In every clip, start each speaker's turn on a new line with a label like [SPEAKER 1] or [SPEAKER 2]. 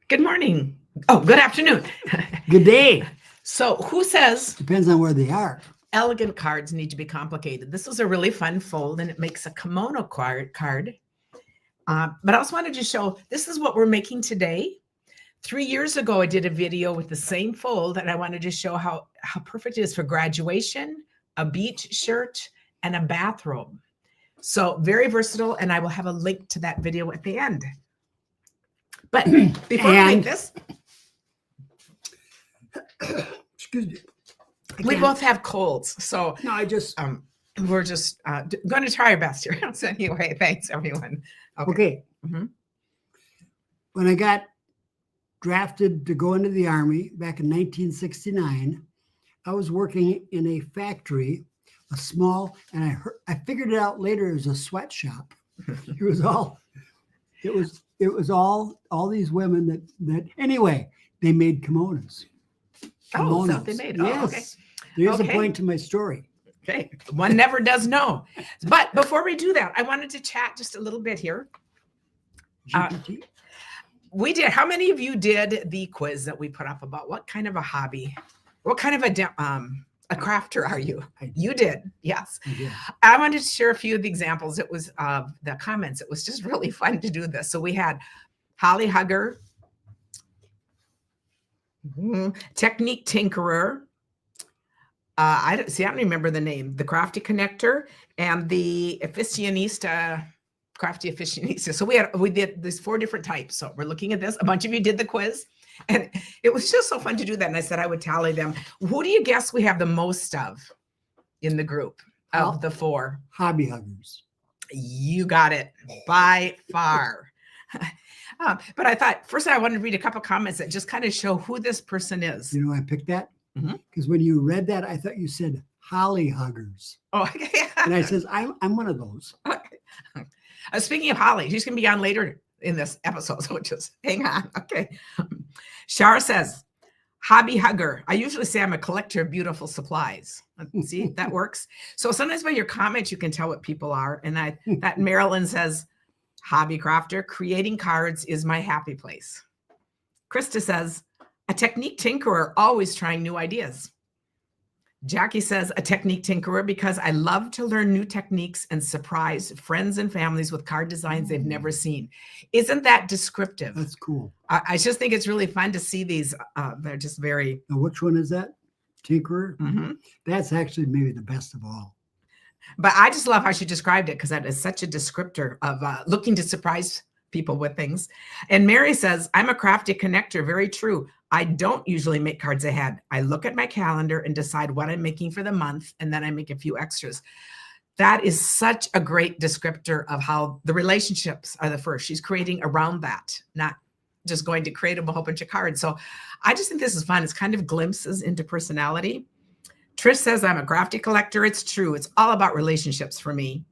[SPEAKER 1] Good morning. Oh, good afternoon.
[SPEAKER 2] Good day.
[SPEAKER 1] So who says
[SPEAKER 2] Depends on where they are.
[SPEAKER 1] elegant cards need to be complicated? This is a really fun fold and it makes a kimono card. But I also wanted to show, this is what we're making today. 3 years ago, I did a video with the same fold and I wanted to show how perfect it is for graduation, a beach shirt, and a bathrobe. So very versatile, and I will have a link to that video at the end. But before we make this,
[SPEAKER 2] excuse me.
[SPEAKER 1] we both have colds, so
[SPEAKER 2] No, I just
[SPEAKER 1] we're just going to try our best here. So anyway, thanks everyone.
[SPEAKER 2] okay.
[SPEAKER 1] Mhm.
[SPEAKER 2] When I got drafted to go into the Army back in 1969, I was working in a factory, a small, and I figured it out later. It was a sweatshop. It was all these women that anyway, they made kimonos.
[SPEAKER 1] Oh, so they made.
[SPEAKER 2] Yes.
[SPEAKER 1] Oh, okay.
[SPEAKER 2] There's
[SPEAKER 1] Okay.
[SPEAKER 2] a point to my story.
[SPEAKER 1] Okay, one never does know. But before we do that, I wanted to chat just a little bit here.
[SPEAKER 2] GPT.
[SPEAKER 1] We did. How many of you did the quiz that we put up about what kind of a hobby, what kind of a crafter are you? You did, yes.
[SPEAKER 2] I did.
[SPEAKER 1] I wanted to share a few of the examples. It was the comments. It was just really fun to do this. So we had Holly Hugger, Technique Tinkerer. I don't remember the name. The Crafty Connector and the Aficionista, Crafty Aficionista. So we did these 4 different types. So we're looking at this. A bunch of you did the quiz, and it was just so fun to do that. And I said I would tally them. Who do you guess we have the most of in the group of the 4?
[SPEAKER 2] Hobby huggers.
[SPEAKER 1] You got it by far. But I thought first I wanted to read a couple comments that just kind of show who this person is.
[SPEAKER 2] You know why I picked that?
[SPEAKER 1] Mhm.
[SPEAKER 2] Because when you read that, I thought you said holly huggers.
[SPEAKER 1] Oh, okay.
[SPEAKER 2] And I says, I'm one of those.
[SPEAKER 1] Okay. Speaking of Holly, she's going to be on later in this episode, so just hang on. Okay. Shar says, hobby hugger. I usually say I'm a collector of beautiful supplies. See, that works. So sometimes by your comments, you can tell what people are. And that Marilyn says, hobby crafter, creating cards is my happy place. Krista says, a technique tinkerer, always trying new ideas. Jackie says, a technique tinkerer because I love to learn new techniques and surprise friends and families with card designs they've never seen. Isn't that descriptive?
[SPEAKER 2] That's cool.
[SPEAKER 1] I just think it's really fun to see these. They're just very.
[SPEAKER 2] Now, which one is that? Tinkerer?
[SPEAKER 1] Mm-hmm.
[SPEAKER 2] That's actually maybe the best of all.
[SPEAKER 1] But I just love how she described it because that is such a descriptor of looking to surprise people with things. And Mary says, I'm a crafty connector. Very true. I don't usually make cards ahead. I look at my calendar and decide what I'm making for the month, and then I make a few extras. That is such a great descriptor of how the relationships are the first. She's creating around that, not just going to create a whole bunch of cards. So I just think this is fun. It's kind of glimpses into personality. Trish says, I'm a crafty collector. It's true. It's all about relationships for me.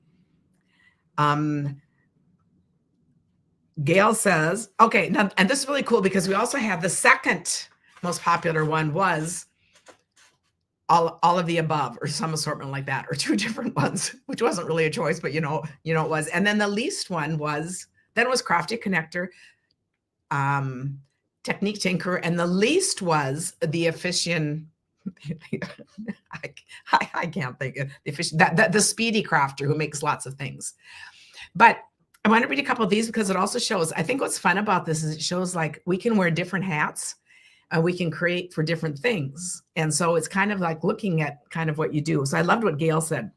[SPEAKER 1] Gail says, okay, now, and this is really cool because we also have the second most popular one was all of the above or some assortment like that, or 2 different ones, which wasn't really a choice, but you know it was. And then the least one was, then it was Crafty Connector, Technique Tinker, and the least was the Efficient, I can't think of the efficient, the Speedy Crafter who makes lots of things. But I want to read a couple of these because it also shows, I think what's fun about this is it shows like we can wear different hats and we can create for different things. And so it's kind of like looking at kind of what you do. So I loved what Gail said.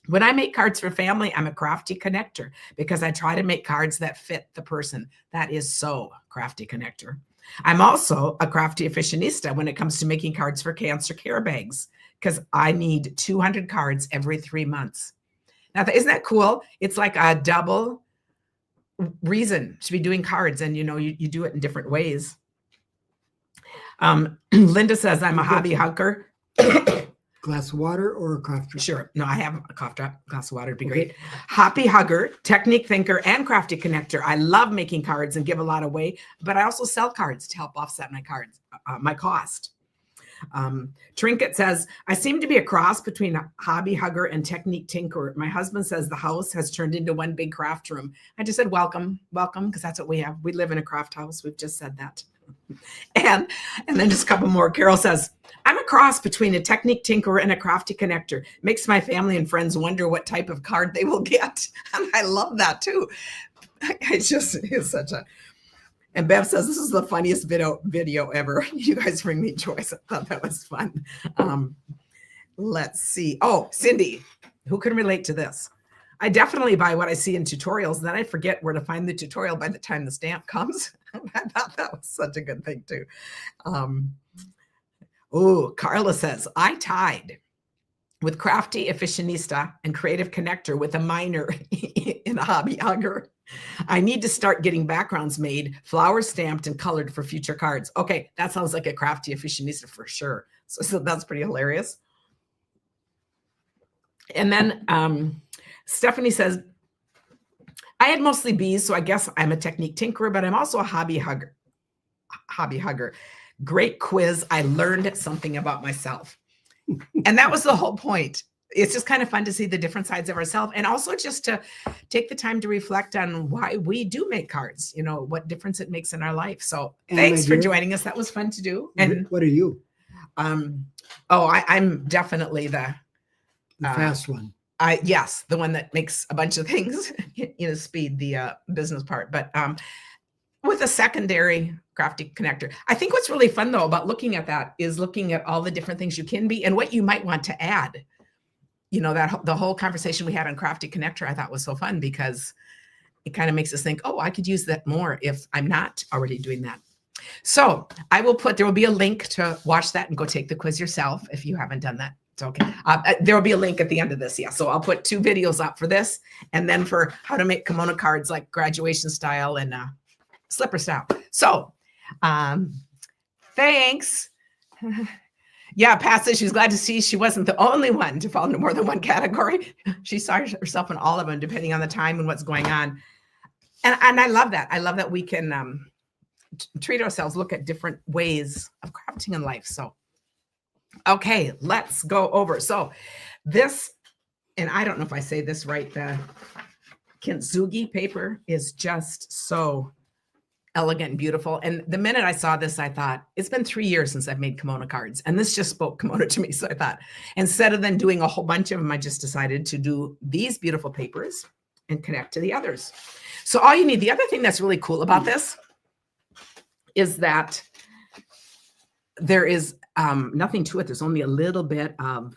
[SPEAKER 1] When I make cards for family, I'm a crafty connector because I try to make cards that fit the person. That is so crafty connector. I'm also a crafty aficionista when it comes to making cards for cancer care bags because I need 200 cards every 3 months. Now, isn't that cool? It's like a double reason to be doing cards, and you do it in different ways. Linda says, I'm a hobby hugger.
[SPEAKER 2] Glass of water or a cough drop?
[SPEAKER 1] Sure. No, I have a cough drop. Glass of water would be great. Hobby hugger, technique thinker, and crafty connector. I love making cards and give a lot away, but I also sell cards to help offset my cards, my cost. Trinket says, I seem to be a cross between a hobby hugger and technique tinkerer. My husband says the house has turned into one big craft room. I just said, welcome, because that's what we have. We live in a craft house. We've just said that. And then just a couple more. Carol says, I'm a cross between a technique tinkerer and a crafty connector. Makes my family and friends wonder what type of card they will get. And I love that too. It's such a, and Bev says, this is the funniest video ever. You guys bring me joy. So I thought that was fun. Let's see. Oh, Cindy, who can relate to this? I definitely buy what I see in tutorials, and then I forget where to find the tutorial by the time the stamp comes. I thought that was such a good thing too. Carla says, I tied with crafty aficionista and creative connector with a minor in a hobby hugger. I need to start getting backgrounds made, flowers stamped and colored for future cards. Okay, that sounds like a crafty aficionista for sure. So that's pretty hilarious. And then Stephanie says, I had mostly bees, so I guess I'm a technique tinkerer, but I'm also a hobby hugger. Great quiz. I learned something about myself. And that was the whole point. It's just kind of fun to see the different sides of ourselves, and also just to take the time to reflect on why we do make cards, what difference it makes in our life. So thanks for joining us. That was fun to do. And
[SPEAKER 2] what are you?
[SPEAKER 1] I'm definitely the
[SPEAKER 2] fast one.
[SPEAKER 1] Yes, the one that makes a bunch of things, speed the business part, but with a secondary crafty connector. I think what's really fun though about looking at that is looking at all the different things you can be and what you might want to add. That the whole conversation we had on crafty connector, I thought was so fun because it kind of makes us think, oh, I could use that more if I'm not already doing that. So there will be a link to watch that and go take the quiz yourself if you haven't done that. It's okay. There will be a link at the end of this. Yeah. So I'll put 2 videos up for this and then for how to make kimono cards like graduation style and slipper style. So thanks. Yeah, Pat says she's glad to see she wasn't the only one to fall into more than one category. She saw herself in all of them, depending on the time and what's going on. And I love that. I love that we can treat ourselves, look at different ways of crafting in life. So, okay, let's go over. So this, and I don't know if I say this right, the Kintsugi paper is just so elegant and beautiful. And the minute I saw this, I thought, it's been 3 years since I've made kimono cards. And this just spoke kimono to me. So I thought, instead of then doing a whole bunch of them, I just decided to do these beautiful papers and connect to the others. So all you need, the other thing that's really cool about this is that there is nothing to it. There's only a little bit of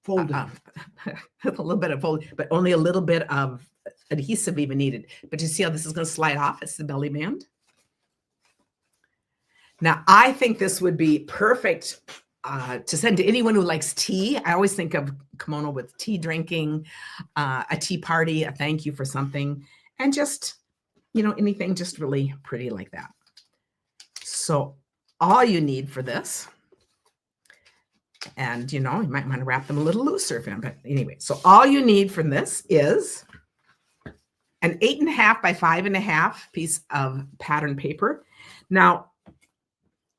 [SPEAKER 1] folding, a little bit of folding, but only a little bit of adhesive even needed. But you see how this is going to slide off? It's the belly band. Now, I think this would be perfect to send to anyone who likes tea. I always think of kimono with tea drinking, a tea party, a thank you for something, and just, anything just really pretty like that. So all you need for this, and, you might want to wrap them a little looser, but anyway, so all you need from this is an 8.5 by 5.5 piece of pattern paper. Now,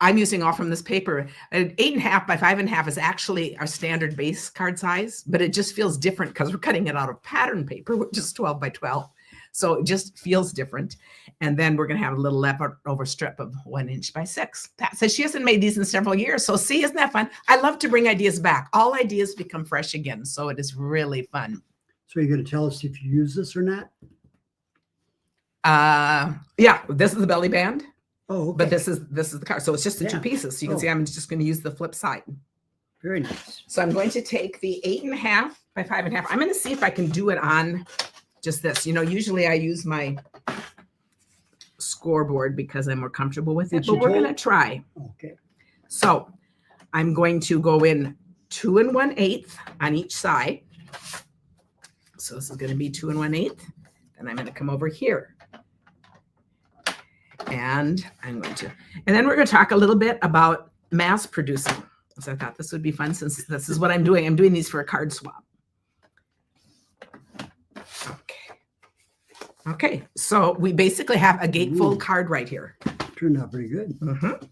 [SPEAKER 1] I'm using all from this paper. An 8.5 by 5.5 is actually our standard base card size, but it just feels different because we're cutting it out of pattern paper, which is 12 by 12. So it just feels different. And then we're going to have a little leftover strip of 1 inch by 6. Pat says she hasn't made these in several years. So see, isn't that fun? I love to bring ideas back. All ideas become fresh again. So it is really fun.
[SPEAKER 2] So you're going to tell us if you use this or not?
[SPEAKER 1] Yeah, this is the belly band.
[SPEAKER 2] Oh, okay.
[SPEAKER 1] But this is the card. So it's just the 2 pieces. So you can see I'm just going to use the flip side.
[SPEAKER 2] Very nice.
[SPEAKER 1] So I'm going to take the 8.5 by 5.5. I'm going to see if I can do it on just this. Usually I use my scoreboard because I'm more comfortable with it, but we're going to try.
[SPEAKER 2] Okay.
[SPEAKER 1] So I'm going to go in 2 1/8 on each side. So this is going to be 2 1/8. Then I'm going to come over here. And and then we're going to talk a little bit about mass producing. So I thought this would be fun since this is what I'm doing. I'm doing these for a card swap. Okay. So we basically have a gatefold card right here.
[SPEAKER 2] Turned out pretty good.
[SPEAKER 1] Mm-hmm.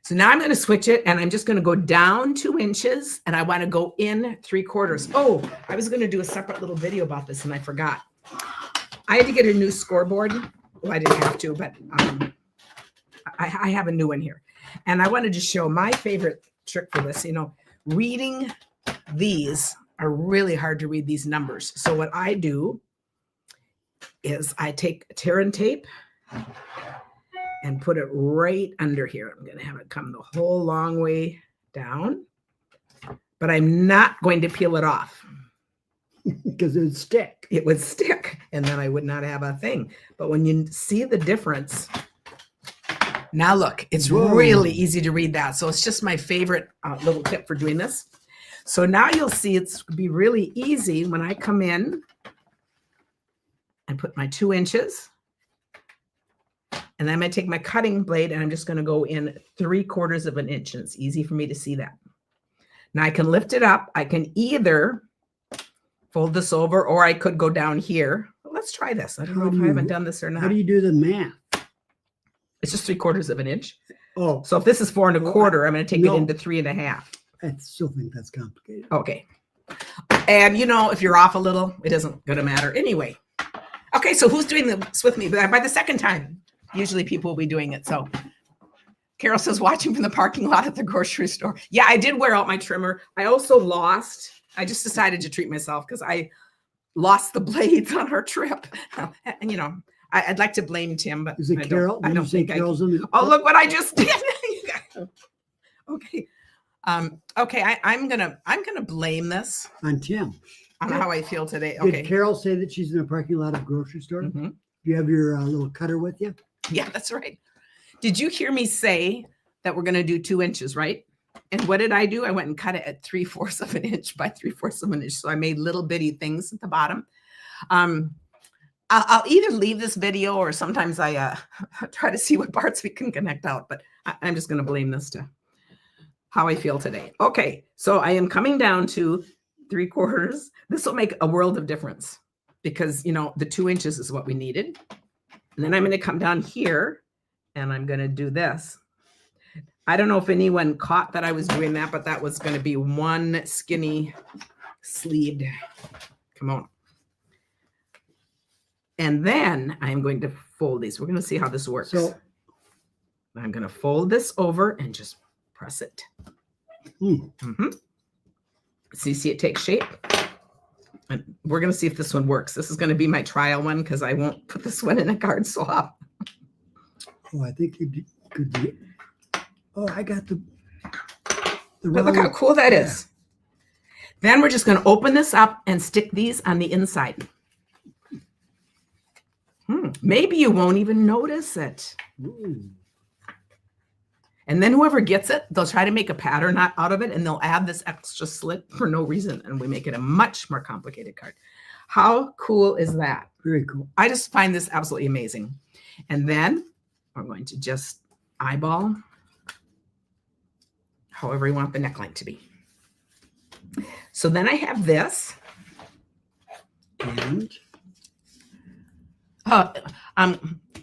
[SPEAKER 1] So now I'm going to switch it, and I'm just going to go down 2 inches, and I want to go in 3/4. Oh, I was going to do a separate little video about this, and I forgot. I had to get a new scoreboard. Well, I didn't have to, but I have a new one here. And I wanted to show my favorite trick for this. You know, reading these are really hard to read, these numbers. So what I do is I take tear and tape and put it right under here. I'm going to have it come the whole long way down, but I'm not going to peel it off.
[SPEAKER 2] Because it would stick.
[SPEAKER 1] It would stick, and then I would not have a thing. But when you see the difference, now look, it's really easy to read that. So it's just my favorite little tip for doing this. So now you'll see it's be really easy when I come in and put my 2 inches. And then I'm going to take my cutting blade, and I'm just going to go in 3/4 of an inch. And it's easy for me to see that. Now I can lift it up. I can either fold this over, or I could go down here. Well, let's try this. I don't know if I haven't done this or not.
[SPEAKER 2] How do you do the math?
[SPEAKER 1] It's just 3/4 of an inch.
[SPEAKER 2] Oh,
[SPEAKER 1] So if this is 4 1/4, I'm going to take it into 3 1/2.
[SPEAKER 2] I still think that's complicated.
[SPEAKER 1] Okay. And you know, if you're off a little, it isn't going to matter anyway. Okay, so who's doing this with me? By the second time, usually people will be doing it. So Carol says, watching from the parking lot at the grocery store. Yeah, I did wear out my trimmer. I also lost. I just decided to treat myself because I lost the blades on our trip. And, you know, I'd like to blame Tim, but
[SPEAKER 2] is it Carol?
[SPEAKER 1] I don't think
[SPEAKER 2] Carol's
[SPEAKER 1] oh, look what I just did. Okay. Okay, I'm gonna blame this
[SPEAKER 2] on Tim.
[SPEAKER 1] On how I feel today. Okay.
[SPEAKER 2] Did Carol say that she's in a parking lot of a grocery store?
[SPEAKER 1] Mm-hmm.
[SPEAKER 2] Do you have your little cutter with you?
[SPEAKER 1] Yeah, that's right. Did you hear me say that we're gonna do 2 inches, right? And what did I do? I went and cut it at 3/4 of an inch by 3/4 of an inch. So I made little bitty things at the bottom. I'll either leave this video, or sometimes I try to see what parts we can connect out, but I'm just going to blame this to how I feel today. Okay, so I am coming down to 3/4. This will make a world of difference because, you know, the 2 inches is what we needed. And then I'm going to come down here, and I'm going to do this. I don't know if anyone caught that I was doing that, but that was going to be one skinny sleeved kimono. And then I'm going to fold these. We're going to see how this works. So I'm going to fold this over and just press it. Mm-hmm. So you see it take shape. And we're going to see if this one works. This is going to be my trial one because I won't put this one in a card swap.
[SPEAKER 2] Oh, I think you could do it. Oh, I got the
[SPEAKER 1] but look how cool that is. Then we're just going to open this up and stick these on the inside. Maybe you won't even notice it.
[SPEAKER 2] Ooh.
[SPEAKER 1] And then whoever gets it, they'll try to make a pattern out of it, and they'll add this extra slit for no reason, and we make it a much more complicated card. How cool is that?
[SPEAKER 2] Very cool.
[SPEAKER 1] I just find this absolutely amazing. And then we're going to just eyeball however you want the neckline to be. So then I have this. And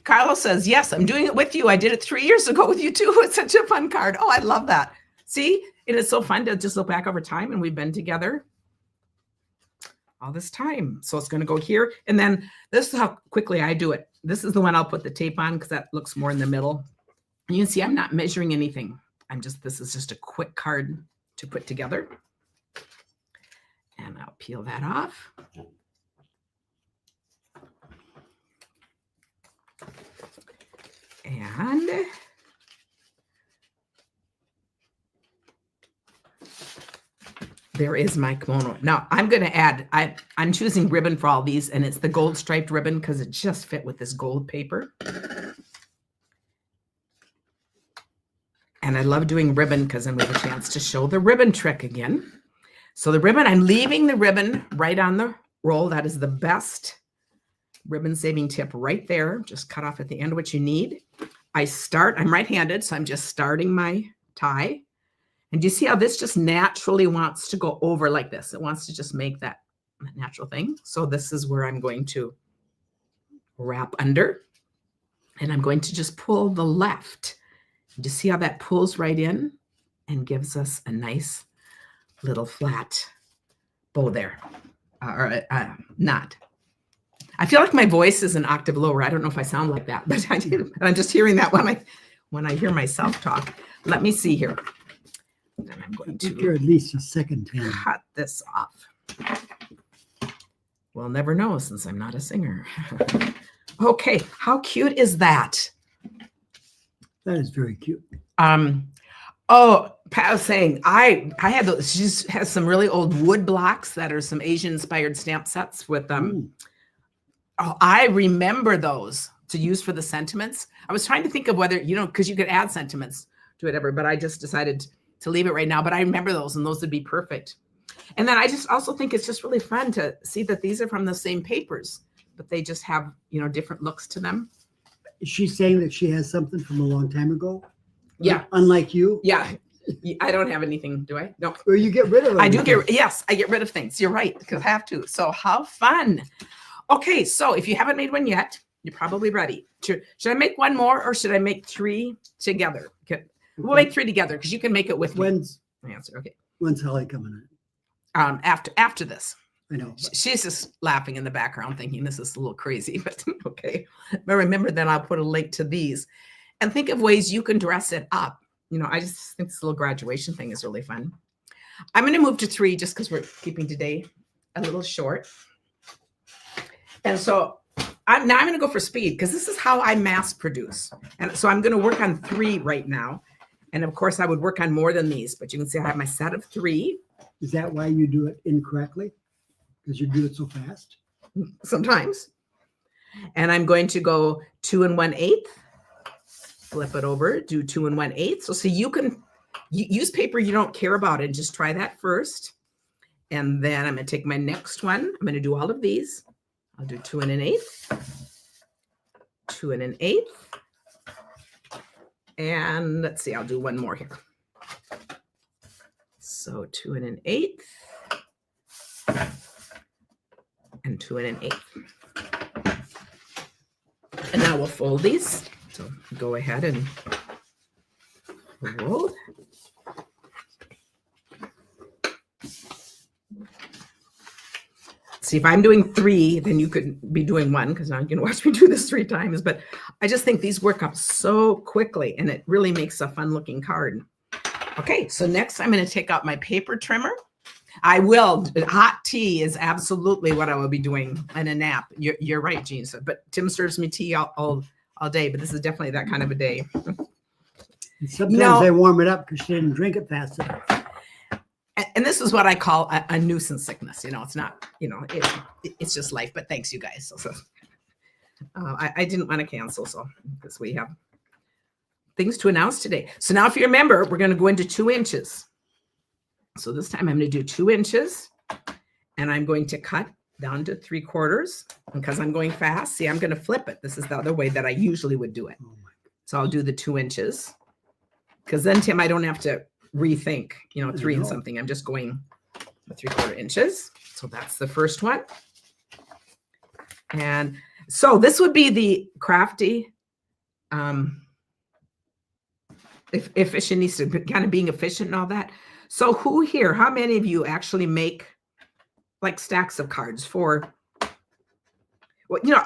[SPEAKER 1] Carlos says, yes, I'm doing it with you. I did it 3 years ago with you too. It's such a fun card. Oh, I love that. See, it is so fun to just look back over time, and we've been together all this time. So it's going to go here. And then this is how quickly I do it. This is the one I'll put the tape on because that looks more in the middle. And you can see I'm not measuring anything. This is just a quick card to put together. And I'll peel that off. And there is my kimono. Now I'm going to add, I'm choosing ribbon for all these, and it's the gold striped ribbon because it just fit with this gold paper. And I love doing ribbon because then we have a chance to show the ribbon trick again. So the ribbon, I'm leaving the ribbon right on the roll. That is the best ribbon saving tip right there. Just cut off at the end what you need. I'm right-handed, so I'm just starting my tie. And do you see how this just naturally wants to go over like this? It wants to just make that natural thing. So this is where I'm going to wrap under. And I'm going to just pull the left Just see how that pulls right in and gives us a nice little flat bow there, or knot. I feel like my voice is an octave lower. I don't know if I sound like that, but I do. I'm just hearing that when I hear myself talk. Let me see here. Then I'm going
[SPEAKER 2] I think you're at least a second hand.
[SPEAKER 1] cut this off. We'll never know since I'm not a singer. Okay, how cute is that?
[SPEAKER 2] That is very cute.
[SPEAKER 1] Oh, Pat was saying I had those. She has some really old wood blocks that are some Asian inspired stamp sets with Oh, I remember those to use for the sentiments. I was trying to think of whether, because you could add sentiments to whatever, but I just decided to leave it right now. But I remember those, and those would be perfect. And then I just also think it's just really fun to see that these are from the same papers, but they just have, different looks to them.
[SPEAKER 2] Is she saying that she has something from a long time ago?
[SPEAKER 1] Yeah.
[SPEAKER 2] Unlike you?
[SPEAKER 1] Yeah. I don't have anything, do I? No.
[SPEAKER 2] Or you get rid of it?
[SPEAKER 1] Yes, I get rid of things. You're right, because I have to. So how fun. Okay, so if you haven't made one yet, you're probably ready. Should I make one more, or should I make 3 together? Okay. We'll make 3 together because you can make it with me. Answer. Okay.
[SPEAKER 2] When's Holly coming in?
[SPEAKER 1] After this.
[SPEAKER 2] I know.
[SPEAKER 1] She's just laughing in the background, thinking this is a little crazy, but okay. But remember, then I'll put a link to these, and think of ways you can dress it up. I just think this little graduation thing is really fun. I'm going to move to 3 just because we're keeping today a little short. And so I'm going to go for speed because this is how I mass produce. And so I'm going to work on 3 right now. And of course, I would work on more than these, but you can see I have my set of 3.
[SPEAKER 2] Is that why you do it incorrectly? Because you do it so fast?
[SPEAKER 1] Sometimes. And I'm going to go 2 1/8. Flip it over, do 2 1/8. So see, you can use paper you don't care about and just try that first. And then I'm going to take my next one. I'm going to do all of these. I'll do 2 1/8, 2 1/8, and let's see, I'll do one more here. So 2 1/8 and 2 1/8. And now we'll fold these. So go ahead and fold. See, if I'm doing 3, then you could be doing 1 because now you can watch me do this 3 times. But I just think these work up so quickly, and it really makes a fun looking card. Okay, so next I'm going to take out my paper trimmer. I will. Hot tea is absolutely what I will be doing, and a nap. You're right, Jean. But Tim serves me tea all day, but this is definitely that kind of a day.
[SPEAKER 2] Sometimes I warm it up because she didn't drink it fast enough.
[SPEAKER 1] And this is what I call a nuisance sickness. It's not, it's just life. But thanks, you guys. So I didn't want to cancel, so because we have things to announce today. So now, if you remember, we're going to go into 2 inches. So this time I'm going to do 2 inches, and I'm going to cut down to 3/4. Because I'm going fast, see, I'm going to flip it. This is the other way that I usually would do it. So I'll do the 2 inches, because then, Tim, I don't have to rethink, 3 and something. I'm just going the 3/4 inches. So that's the first one. And so this would be the crafty, efficient, kind of being efficient and all that. So how many of you actually make like stacks of cards for,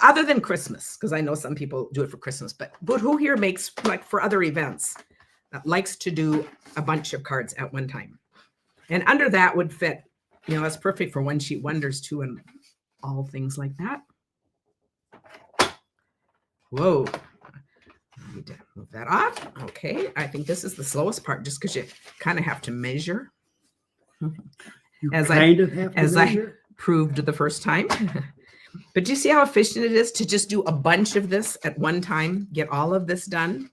[SPEAKER 1] other than Christmas? Because I know some people do it for Christmas, but who here makes like for other events? That likes to do a bunch of cards at one time. And under that would fit, that's perfect for one sheet wonders too, and all things like that. Whoa. I need to move that off. Okay. I think this is the slowest part just because you kind of have to measure. As I proved the first time. But do you see how efficient it is to just do a bunch of this at one time, get all of this done?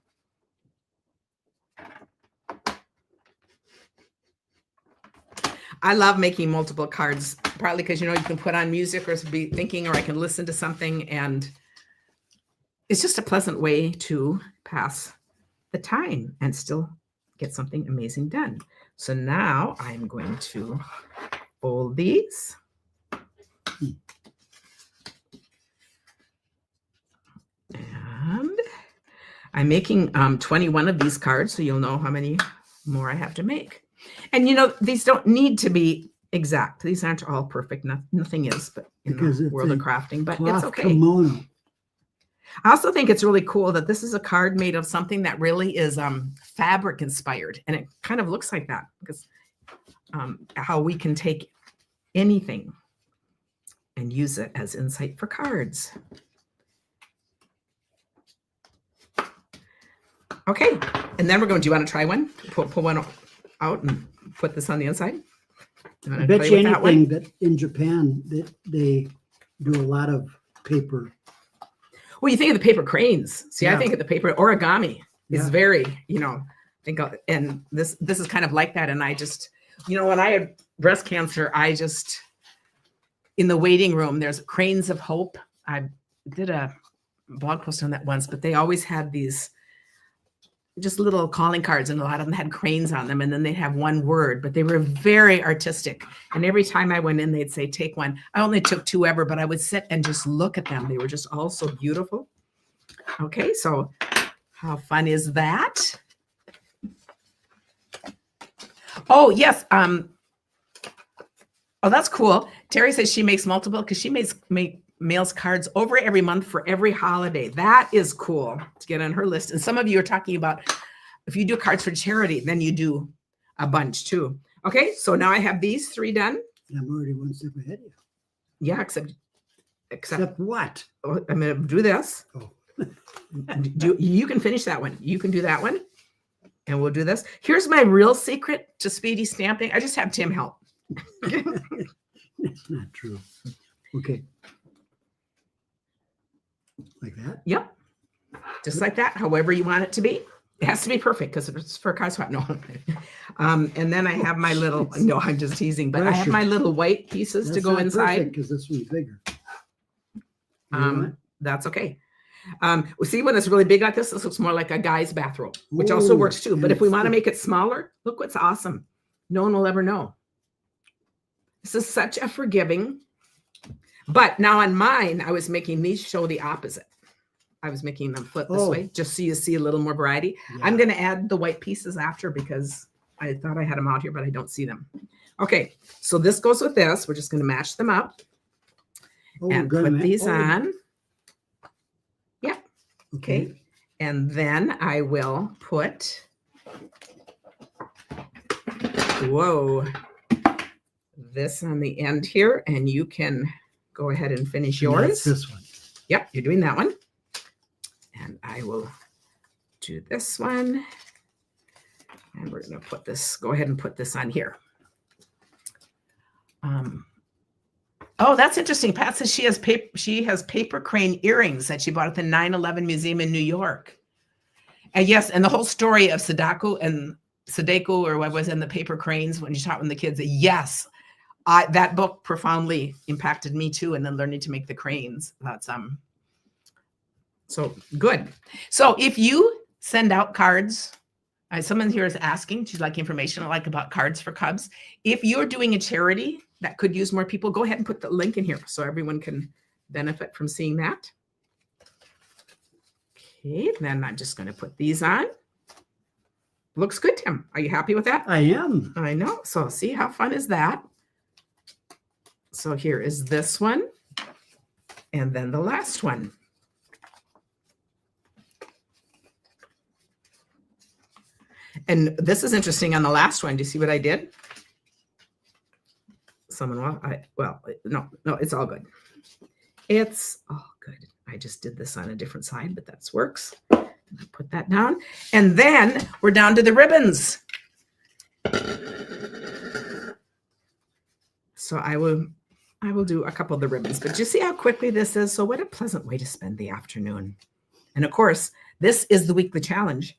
[SPEAKER 1] I love making multiple cards, partly because, you can put on music or be thinking, or I can listen to something, and it's just a pleasant way to pass the time and still get something amazing done. So now I'm going to fold these. And I'm making 21 of these cards, so you'll know how many more I have to make. And you know, these don't need to be exact. These aren't all perfect. Nothing is, but in
[SPEAKER 2] Because
[SPEAKER 1] the
[SPEAKER 2] it's
[SPEAKER 1] world
[SPEAKER 2] a
[SPEAKER 1] of crafting, but it's
[SPEAKER 2] cloth
[SPEAKER 1] okay.
[SPEAKER 2] kimono.
[SPEAKER 1] I also think it's really cool that this is a card made of something that really is fabric inspired. And it kind of looks like that because how we can take anything and use it as insight for cards. Okay, and then we're going, do you want to try one? Pull one out and put this on the inside?
[SPEAKER 2] I bet you anything that in Japan that they do a lot of paper.
[SPEAKER 1] Well, you think of the paper cranes. See,
[SPEAKER 2] Yeah.
[SPEAKER 1] I think of the paper origami is
[SPEAKER 2] Yeah.
[SPEAKER 1] very, you know, and this is kind of like that. And I just, you know, when I had breast cancer, I just, in the waiting room, there's Cranes of Hope. I did a blog post on that once, but they always had these just little calling cards, and a lot of them had cranes on them, and then they'd have one word, but they were very artistic. And every time I went in, they'd say, take one. I only took 2 ever, but I would sit and just look at them. They were just all so beautiful. Okay, so how fun is that? Oh, yes. Oh, that's cool. Terry says she makes multiple because she mails cards over every month for every holiday. That is cool to get on her list. And some of you are talking about if you do cards for charity, then you do a bunch too. Okay, so now I have these 3 done.
[SPEAKER 2] And I'm already one step ahead of you.
[SPEAKER 1] Yeah, except
[SPEAKER 2] what?
[SPEAKER 1] oh, I'm going to do this.
[SPEAKER 2] Oh.
[SPEAKER 1] You can finish that one. You can do that one. And we'll do this. Here's my real secret to speedy stamping. I just have Tim help.
[SPEAKER 2] It's not true. Okay. Like that?
[SPEAKER 1] Yep. Just like that, however you want it to be. It has to be perfect because it's for card swap. No. And then I have my little, no, I'm just teasing, but I have my little white pieces to go inside.
[SPEAKER 2] Because this one's bigger.
[SPEAKER 1] That's okay. We see when it's really big like this looks more like a guy's bathrobe, which also works too. But if we want to make it smaller, look what's awesome. No one will ever know. This is such a forgiving. But now on mine, I was making these show the opposite. I was making them flip this way, just so you see a little more variety. Yeah. I'm going to add the white pieces after because I thought I had them out here, but I don't see them. Okay, so this goes with this. We're just going to match them up and put these on. Yeah. Okay. And then I will put, this on the end here, and you can go ahead and finish yours.
[SPEAKER 2] This one.
[SPEAKER 1] Yep, you're doing that one. And I will do this one. And we're going to put this, go ahead and put this on here. Oh, that's interesting. Pat says she has paper crane earrings that she bought at the 9/11 Museum in New York. And yes, and the whole story of Sadako, or what was in the paper cranes when you taught when the kids, yes, that book profoundly impacted me too. And then learning to make the cranes. That's so good. So if you send out cards, someone here is asking, she'd like information about cards for Cubs. If you're doing a charity that could use more people, go ahead and put the link in here so everyone can benefit from seeing that. Okay, then I'm just going to put these on. Looks good, Tim. Are you happy with that?
[SPEAKER 2] I am.
[SPEAKER 1] I know. So see, how fun is that? So here is this one. And then the last one. And this is interesting on the last one. Do you see what I did? No, it's all good. It's all good. I just did this on a different side, but that works. Put that down. And then we're down to the ribbons. So I will do a couple of the ribbons, but you see how quickly this is? So what a pleasant way to spend the afternoon. And of course, this is the weekly challenge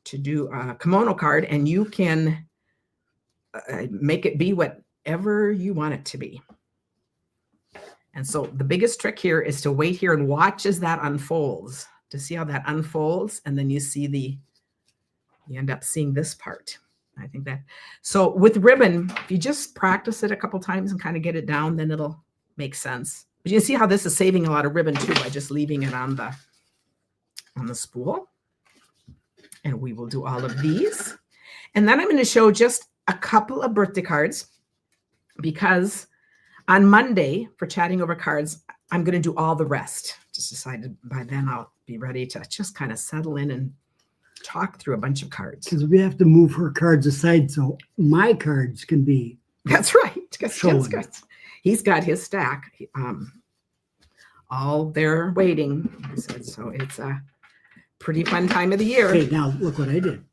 [SPEAKER 1] to do a kimono card, and you can make it be whatever you want it to be. And so the biggest trick here is to wait here and watch as that unfolds, to see how that unfolds. And then you see you end up seeing this part. I think that, so with ribbon, if you just practice it a couple times and kind of get it down, then it'll make sense. But you see how this is saving a lot of ribbon too by just leaving it on the spool. And we will do all of these. And then I'm going to show just a couple of birthday cards because on Monday for chatting over cards, I'm going to do all the rest. Just decided by then I'll be ready to just kind of settle in and talk through a bunch of cards.
[SPEAKER 2] Because we have to move her cards aside so my cards can be.
[SPEAKER 1] That's right. He's got his stack all there waiting. He said, so it's a pretty fun time of the year.
[SPEAKER 2] Okay, now look what I did.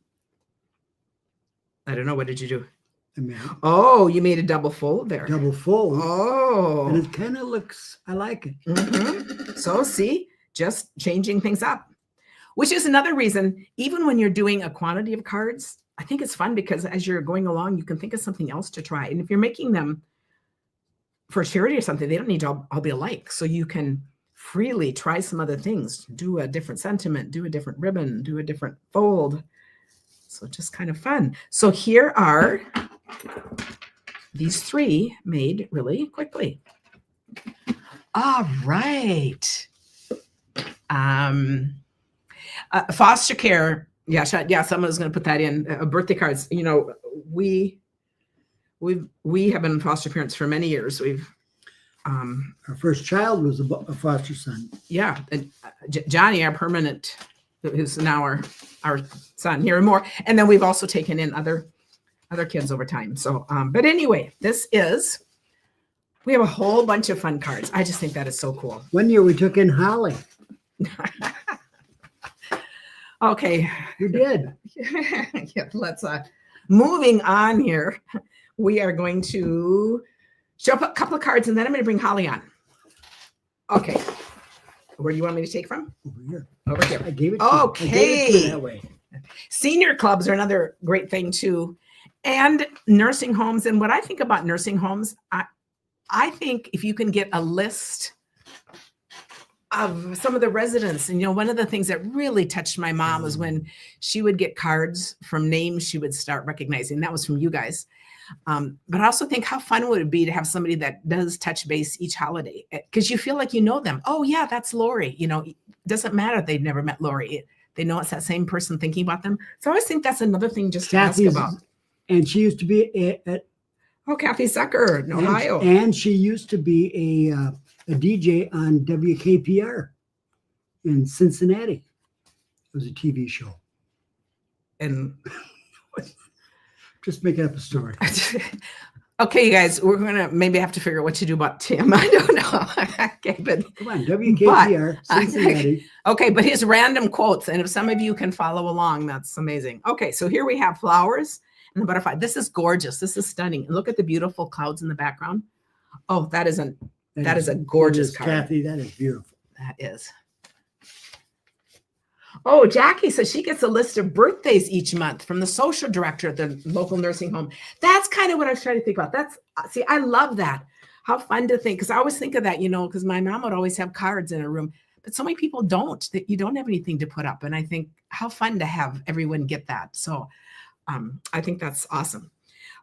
[SPEAKER 1] I don't know. What did you do?
[SPEAKER 2] I mean,
[SPEAKER 1] Oh, you made a double fold there.
[SPEAKER 2] double fold.
[SPEAKER 1] Oh.
[SPEAKER 2] And it kind of looks, I like it.
[SPEAKER 1] Mm-hmm. So see, just changing things up, which is another reason, even when you're doing a quantity of cards, I think it's fun because as you're going along, you can think of something else to try. And if you're making them for charity or something, they don't need to all be alike. So you can freely try some other things, do a different sentiment, do a different ribbon, do a different fold. So just kind of fun. So here are these three made really quickly. All right. Foster care. Yeah, someone's going to put that in. Birthday cards. You know, we have been foster parents for many years.
[SPEAKER 2] Our first child was a foster son.
[SPEAKER 1] Yeah, and Johnny, our permanent, who's now our son here and more. And then we've also taken in other kids over time. So, but anyway, we have a whole bunch of fun cards. I just think that is so cool.
[SPEAKER 2] One year we took in Holly.
[SPEAKER 1] Okay.
[SPEAKER 2] You did.
[SPEAKER 1] Yeah, let's moving on here. We are going to show up a couple of cards and then I'm going to bring Holly on. Okay. Where do you want me to take from?
[SPEAKER 2] Over here.
[SPEAKER 1] Over here.
[SPEAKER 2] I gave it to
[SPEAKER 1] Okay.
[SPEAKER 2] you. I gave it to you that way.
[SPEAKER 1] Senior clubs are another great thing too. And nursing homes. And what I think about nursing homes, I think if you can get a list of some of the residents, and you know, one of the things that really touched my mom was when she would get cards from names she would start recognizing. That was from you guys. But I also think how fun would it be to have somebody that does touch base each holiday, because you feel like you know them. Oh yeah, that's Lori. You know, it doesn't matter if they've never met Lori. They know it's that same person thinking about them. So I always think that's another thing just to ask about.
[SPEAKER 2] And she used to be at
[SPEAKER 1] Kathy Zucker in Ohio.
[SPEAKER 2] And she used to be a DJ on WKPR in Cincinnati. It was a TV show.
[SPEAKER 1] And
[SPEAKER 2] just making up a story.
[SPEAKER 1] Okay, you guys, we're going to maybe have to figure out what to do about Tim. I don't know. Okay, but
[SPEAKER 2] come on, WKPR, Cincinnati.
[SPEAKER 1] Okay, but his random quotes, and if some of you can follow along, that's amazing. Okay, so here we have flowers and the butterfly. This is gorgeous. This is stunning. And look at the beautiful clouds in the background. Oh, that is a gorgeous card.
[SPEAKER 2] Kathy, that is beautiful.
[SPEAKER 1] That is. Oh, Jackie says she gets a list of birthdays each month from the social director at the local nursing home. That's kind of what I was trying to think about. See, I love that. How fun to think, because I always think of that, you know, because my mom would always have cards in her room, but so many people don't, that you don't have anything to put up. And I think how fun to have everyone get that. So I think that's awesome.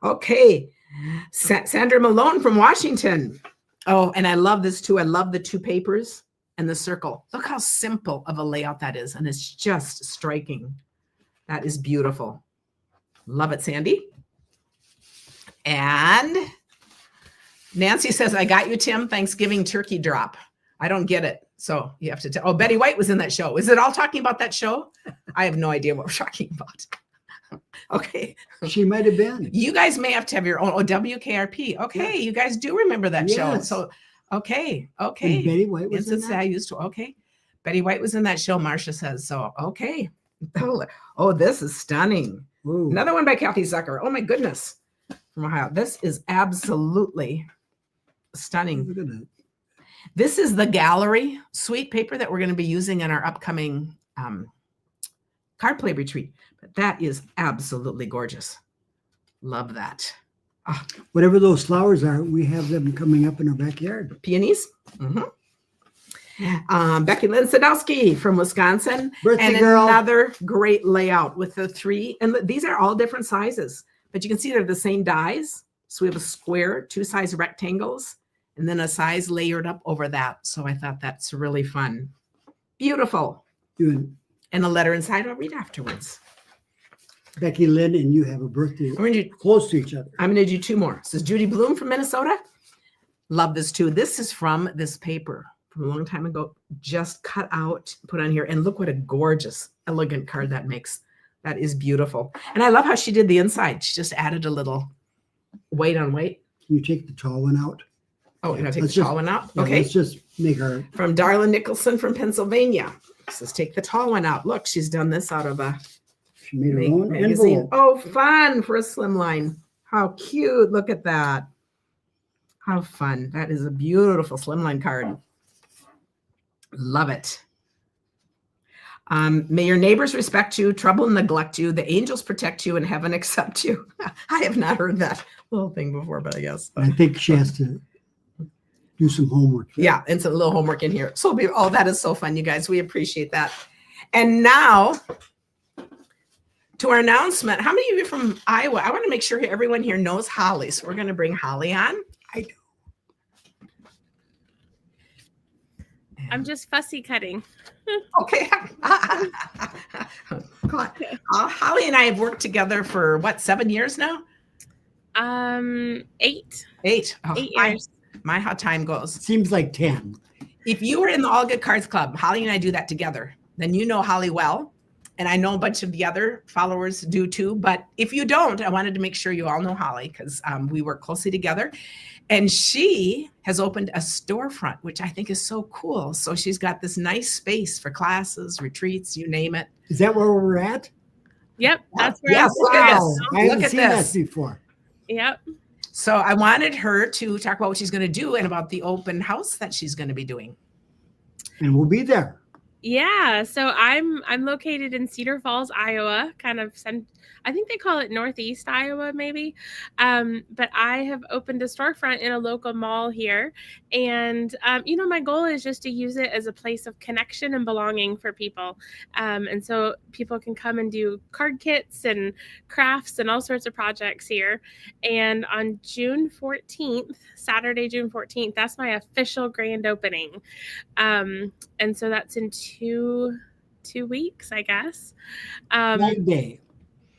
[SPEAKER 1] Okay. Sandra Malone from Washington. Oh, and I love this too. I love the two papers and the circle. Look how simple of a layout that is. And it's just striking. That is beautiful. Love it, Sandy. And Nancy says, I got you, Tim. Thanksgiving turkey drop. I don't get it. So you have to tell. Oh, Betty White was in that show. Is it all talking about that show? I have no idea what we're talking about. Okay.
[SPEAKER 2] She might have been.
[SPEAKER 1] You guys may have to have your own. Oh, WKRP. Okay. Yeah. You guys do remember that show. So, okay. And
[SPEAKER 2] Betty White was in that?
[SPEAKER 1] I used to. Okay. Betty White was in that show, Marcia says. So, okay. Oh, this is stunning. Ooh. Another one by Kathy Zucker. Oh, my goodness. From Ohio. This is absolutely stunning.
[SPEAKER 2] Look at that.
[SPEAKER 1] This is the gallery suite paper that we're going to be using in our upcoming card play retreat. But that is absolutely gorgeous. Love that. Oh.
[SPEAKER 2] Whatever those flowers are, we have them coming up in our backyard.
[SPEAKER 1] Peonies. Mm-hmm. Becky Lynn Sadowski from Wisconsin.
[SPEAKER 2] Birthday
[SPEAKER 1] and
[SPEAKER 2] girl.
[SPEAKER 1] Another great layout with the three. And these are all different sizes. But you can see they're the same dies. So we have a square, 2-size rectangles, and then a size layered up over that. So I thought that's really fun. Beautiful.
[SPEAKER 2] Good.
[SPEAKER 1] And the letter inside I'll read afterwards.
[SPEAKER 2] Becky Lynn and you have a birthday
[SPEAKER 1] I'm gonna do,
[SPEAKER 2] close to each other.
[SPEAKER 1] I'm gonna do two more. This is Judy Bloom from Minnesota. Love this too. This is from this paper from a long time ago, just cut out, put on here. And look what a gorgeous, elegant card that makes. That is beautiful. And I love how she did the inside. She just added a little weight on weight.
[SPEAKER 2] Can you take the tall one out?
[SPEAKER 1] Oh, you gotta take
[SPEAKER 2] Let's
[SPEAKER 1] the
[SPEAKER 2] just-
[SPEAKER 1] tall one out?
[SPEAKER 2] Yeah,
[SPEAKER 1] Okay.
[SPEAKER 2] let's just make her.
[SPEAKER 1] From Darla Nicholson from Pennsylvania. Says take the tall one out. Look, she's done this out of a
[SPEAKER 2] She made her own
[SPEAKER 1] magazine.
[SPEAKER 2] envelope.
[SPEAKER 1] Oh, fun for a slimline. How cute. Look at that. How fun. That is a beautiful slimline card. Love it. May your neighbors respect you, trouble and neglect you, the angels protect you, and heaven accept you. I have not heard that little thing before, but I guess.
[SPEAKER 2] I think she has to do some homework.
[SPEAKER 1] Yeah, and some little homework in here. So, oh, that is so fun, you guys. We appreciate that. And now to our announcement. How many of you are from Iowa? I want to make sure everyone here knows Holly. So we're going to bring Holly on.
[SPEAKER 2] I do.
[SPEAKER 3] I'm just fussy cutting.
[SPEAKER 1] Okay. Holly and I have worked together for what, 7 years now?
[SPEAKER 3] 8.
[SPEAKER 1] 8. Oh,
[SPEAKER 3] 8 years.
[SPEAKER 1] My how time goes.
[SPEAKER 2] Seems like 10.
[SPEAKER 1] If you were in the All Good Cards Club, Holly and I do that together, then you know Holly well. And I know a bunch of the other followers do too. But if you don't, I wanted to make sure you all know Holly because we work closely together. And she has opened a storefront, which I think is so cool. So she's got this nice space for classes, retreats, you name it.
[SPEAKER 2] Is that where we're at?
[SPEAKER 3] Yep, that's where
[SPEAKER 1] Yes, look at this.
[SPEAKER 2] I haven't
[SPEAKER 1] Look at
[SPEAKER 2] seen
[SPEAKER 1] this.
[SPEAKER 2] that before.
[SPEAKER 3] Yep.
[SPEAKER 1] So I wanted her to talk about what she's going to do and about the open house that she's going to be doing.
[SPEAKER 2] And we'll be there.
[SPEAKER 3] Yeah, so I'm located in Cedar Falls, Iowa, kind of I think they call it Northeast Iowa, maybe. But I have opened a storefront in a local mall here. And, my goal is just to use it as a place of connection and belonging for people. And so people can come and do card kits and crafts and all sorts of projects here. And on June 14th, Saturday, June 14th, that's my official grand opening. And so that's in two weeks, I guess.
[SPEAKER 2] That day.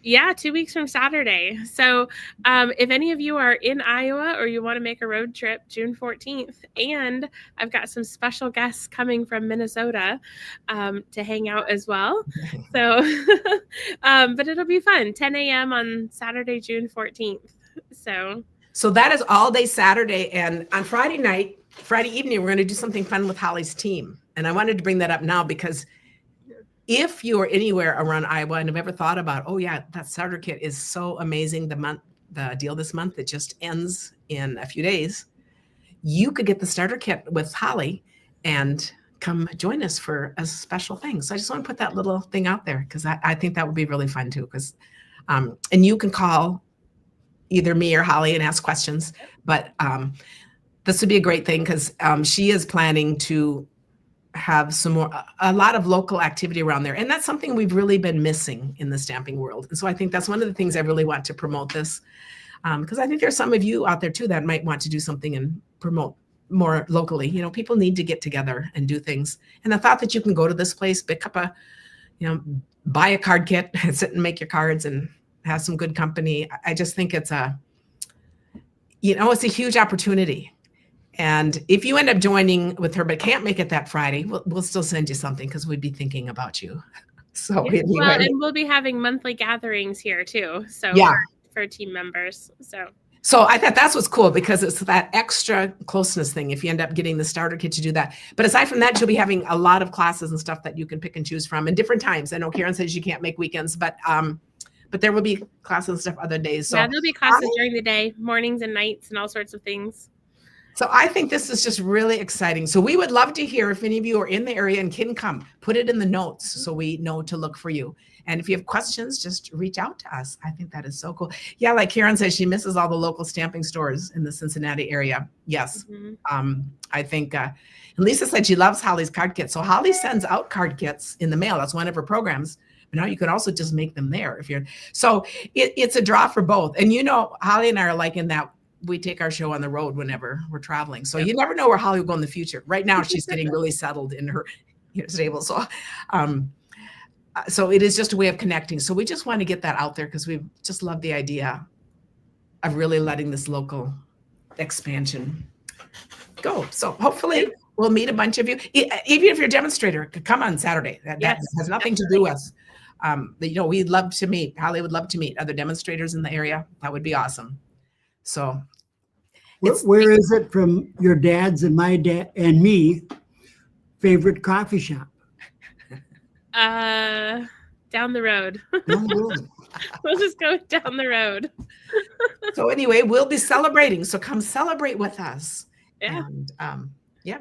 [SPEAKER 3] Yeah, 2 weeks from Saturday. So if any of you are in Iowa or you want to make a road trip, June 14th, and I've got some special guests coming from Minnesota to hang out as well. So, but it'll be fun. 10 a.m. on Saturday, June 14th. So
[SPEAKER 1] that is all day Saturday. And on Friday evening, we're going to do something fun with Holly's team. And I wanted to bring that up now because if you are anywhere around Iowa and have ever thought about, oh yeah, that starter kit is so amazing. The deal this month, it just ends in a few days. You could get the starter kit with Holly and come join us for a special thing. So I just want to put that little thing out there because I think that would be really fun too. Because and you can call either me or Holly and ask questions. But this would be a great thing because she is planning to have a lot of local activity around there. And that's something we've really been missing in the stamping world. And so I think that's one of the things I really want to promote this because I think there's some of you out there too that might want to do something and promote more locally. People need to get together and do things. And the thought that you can go to this place, pick up buy a card kit and sit and make your cards and have some good company. I just think it's it's a huge opportunity. And if you end up joining with her, but can't make it that Friday, we'll still send you something because we'd be thinking about you. So
[SPEAKER 3] yeah, well, and we'll be having monthly gatherings here too. So
[SPEAKER 1] yeah,
[SPEAKER 3] for team members.
[SPEAKER 1] So I thought that's what's cool because it's that extra closeness thing if you end up getting the starter kit to do that. But aside from that, you'll be having a lot of classes and stuff that you can pick and choose from in different times. I know Karen says you can't make weekends, but there will be classes and stuff other days. So
[SPEAKER 3] yeah, there'll be classes during the day, mornings and nights and all sorts of things.
[SPEAKER 1] So I think this is just really exciting. So we would love to hear if any of you are in the area and can come, put it in the notes so we know to look for you. And if you have questions, just reach out to us. I think that is so cool. Yeah, like Karen says, she misses all the local stamping stores in the Cincinnati area. Yes. Mm-hmm. I think, and Lisa said she loves Holly's card kits. So Holly sends out card kits in the mail. That's one of her programs. But now you can also just make them there if you're, so it's a draw for both. And Holly and I are like in that, we take our show on the road whenever we're traveling. So you never know where Holly will go in the future. Right now, she's getting really settled in her stable. So So it is just a way of connecting. So we just want to get that out there because we just love the idea of really letting this local expansion go. So hopefully we'll meet a bunch of you. Even if you're a demonstrator, come on Saturday. That has nothing to do with, we'd love to meet. Holly would love to meet other demonstrators in the area. That would be awesome. So
[SPEAKER 2] where is it from your dad's and my dad and me favorite coffee shop?
[SPEAKER 3] Down the road.
[SPEAKER 2] Down the road.
[SPEAKER 3] We'll just go down the road.
[SPEAKER 1] So anyway, we'll be celebrating. So come celebrate with us.
[SPEAKER 3] Yeah.
[SPEAKER 1] And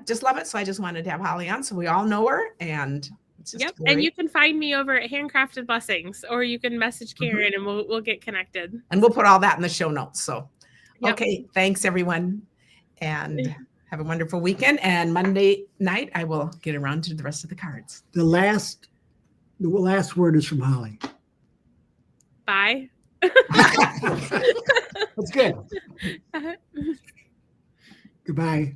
[SPEAKER 1] just love it. So I just wanted to have Holly on so we all know her. And it's just great.
[SPEAKER 3] And you can find me over at Handcrafted Blessings, or you can message Karen and we'll get connected.
[SPEAKER 1] And we'll put all that in the show notes. So okay, thanks everyone. And have a wonderful weekend. And Monday night I will get around to the rest of the cards.
[SPEAKER 2] The last word is from Holly.
[SPEAKER 3] Bye.
[SPEAKER 2] That's good. Goodbye.